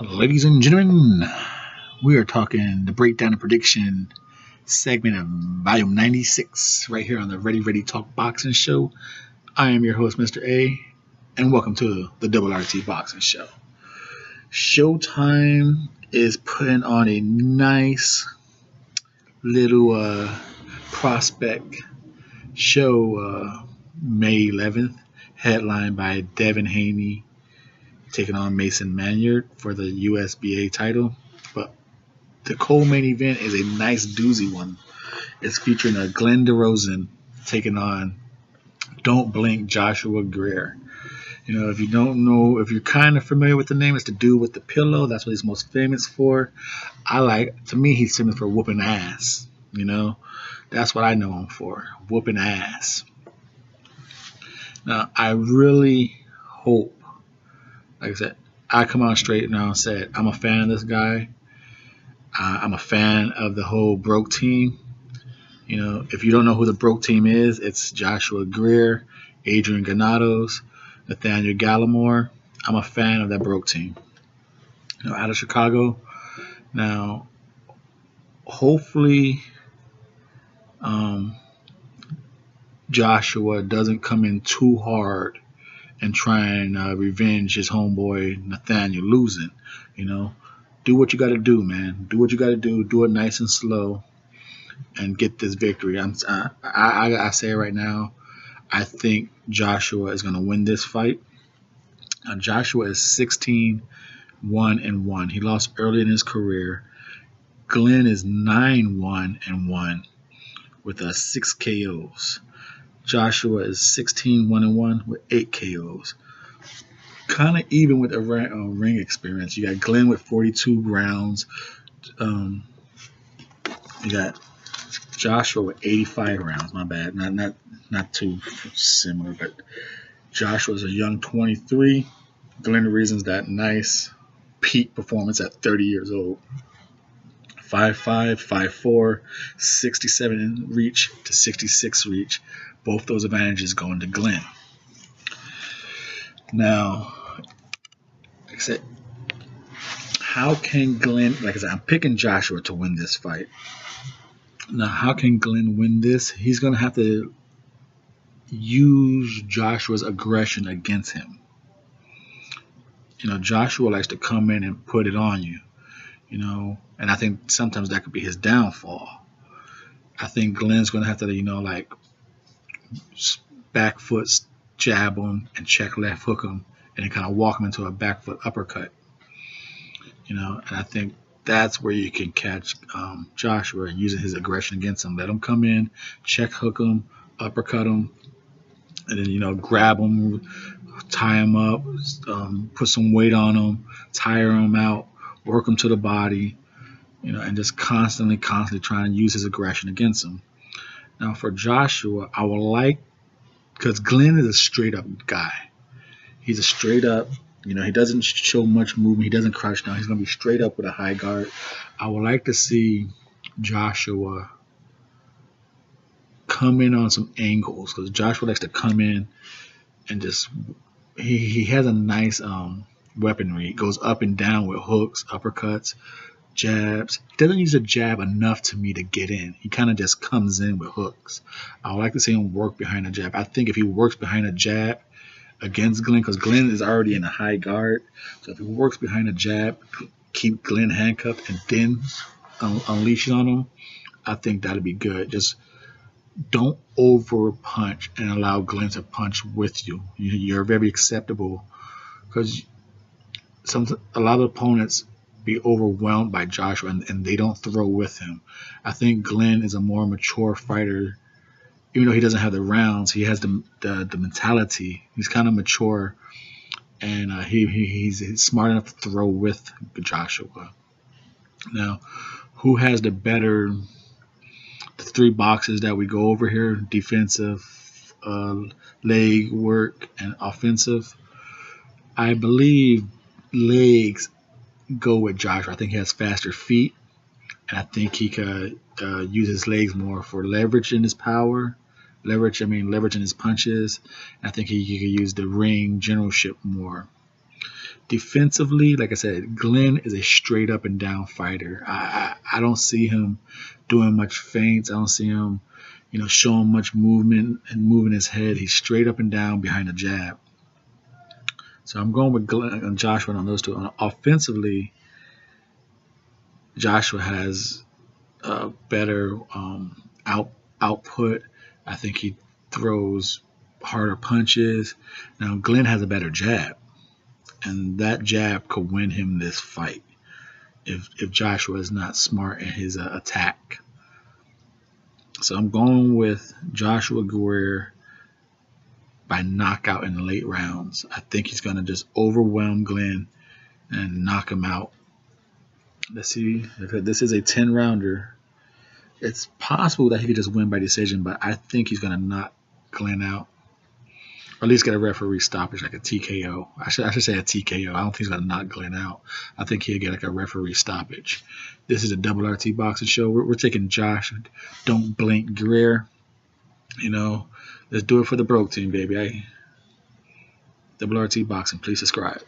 Ladies and gentlemen, we are talking the breakdown and prediction segment of volume 96 right here on the Ready Talk Boxing Show. I am your host, Mr. A, and welcome to the Double RT Boxing Show. Showtime is putting on a nice little prospect show May 11th, headlined by Devin Haney taking on Mason Maynard for the USBA title. But the co-main event is a nice doozy one. It's featuring a Gleen Dezurn taking on Don't Blink Joshua Greer. You know, if you don't know, if you're kind of familiar with the name, it's the dude with the pillow. That's what he's most famous for. To me, he's famous for whooping ass. You know, that's what I know him for, whooping ass. Now, I really hope, like I said, I come out straight now and said, I'm a fan of this guy. I'm a fan of the whole Broke team. You know, if you don't know who the Broke team is, it's Joshua Greer, Adrian Granados, Nathaniel Gallimore. I'm a fan of that Broke team. You know, out of Chicago. Now, hopefully, Joshua doesn't come in too hard and try and revenge his homeboy Nathaniel losing. You know, do what you got to do, man. Do what you got to do. Do it nice and slow, and get this victory. I say it right now. I think Joshua is going to win this fight. Joshua is 16-1-1. He lost early in his career. Gleen is 9-1-1 with 6 KOs. Joshua is 16-1-1 with 8 KOs. Kind of even with a ring experience. You got Gleen with 42 rounds. You got Joshua with 85 rounds. My bad. Not too similar, but Joshua's a young 23. Gleen Dezurn's that nice peak performance at 30 years old. 5'5", 5'4", 67 reach to 66 reach. Both those advantages going to Gleen. Now, like I said, how can Gleen, like I said, I'm picking Joshua to win this fight. Now, how can Gleen win this? He's going to have to use Joshua's aggression against him. You know, Joshua likes to come in and put it on you, you know, and I think sometimes that could be his downfall. I think Glenn's going to have to, you know, like back foot jab him and check left hook him and then kind of walk him into a back foot uppercut. You know, and I think that's where you can catch Joshua using his aggression against him. Let him come in, check hook him, uppercut him, and then, you know, grab him, tie him up, put some weight on him, tire him out, work him to the body, you know, and just constantly try and use his aggression against him. Now, for Joshua, I would like, because Gleen is a straight-up guy. He's a straight-up, you know, he doesn't show much movement. He doesn't crouch down. He's going to be straight up with a high guard. I would like to see Joshua come in on some angles, because Joshua likes to come in and just, he has a nice weaponry. He goes up and down with hooks, uppercuts, jabs. He doesn't use a jab enough to me to get in. He kind of just comes in with hooks. I would like to see him work behind a jab. I think if he works behind a jab against Gleen, because Gleen is already in a high guard, so if he works behind a jab, keep Gleen handcuffed and then unleash it on him, I think that'd be good. Just don't over punch and allow Gleen to punch with you. You're very acceptable, because a lot of opponents be overwhelmed by Joshua and they don't throw with him. I think Gleen is a more mature fighter. Even though he doesn't have the rounds, he has the mentality. He's kind of mature, and he's smart enough to throw with Joshua. Now, who has the better, the 3 boxes that we go over here: defensive, leg work, and offensive? I believe legs go with Joshua. I think he has faster feet, and I think he could use his legs more for leverage in his power. Leverage in his punches. I think he could use the ring generalship more. Defensively, like I said, Gleen is a straight up and down fighter. I don't see him doing much feints. I don't see him, showing much movement and moving his head. He's straight up and down behind the jab. So I'm going with Gleen and Joshua on those two. Offensively, Joshua has a better output. I think he throws harder punches. Now Gleen has a better jab, and that jab could win him this fight if Joshua is not smart in his attack. So I'm going with Joshua Greer by knockout in the late rounds. I think he's going to just overwhelm Gleen and knock him out. Let's see if this is a 10-rounder. It's possible that he could just win by decision, but I think he's going to knock Gleen out. Or at least get a referee stoppage, like a TKO. I should say a TKO. I don't think he's going to knock Gleen out. I think he'll get like a referee stoppage. This is a double RT boxing show. We're taking Josh. Don't blink Greer. Let's do it for the broke team, baby. Double RT boxing. Please subscribe.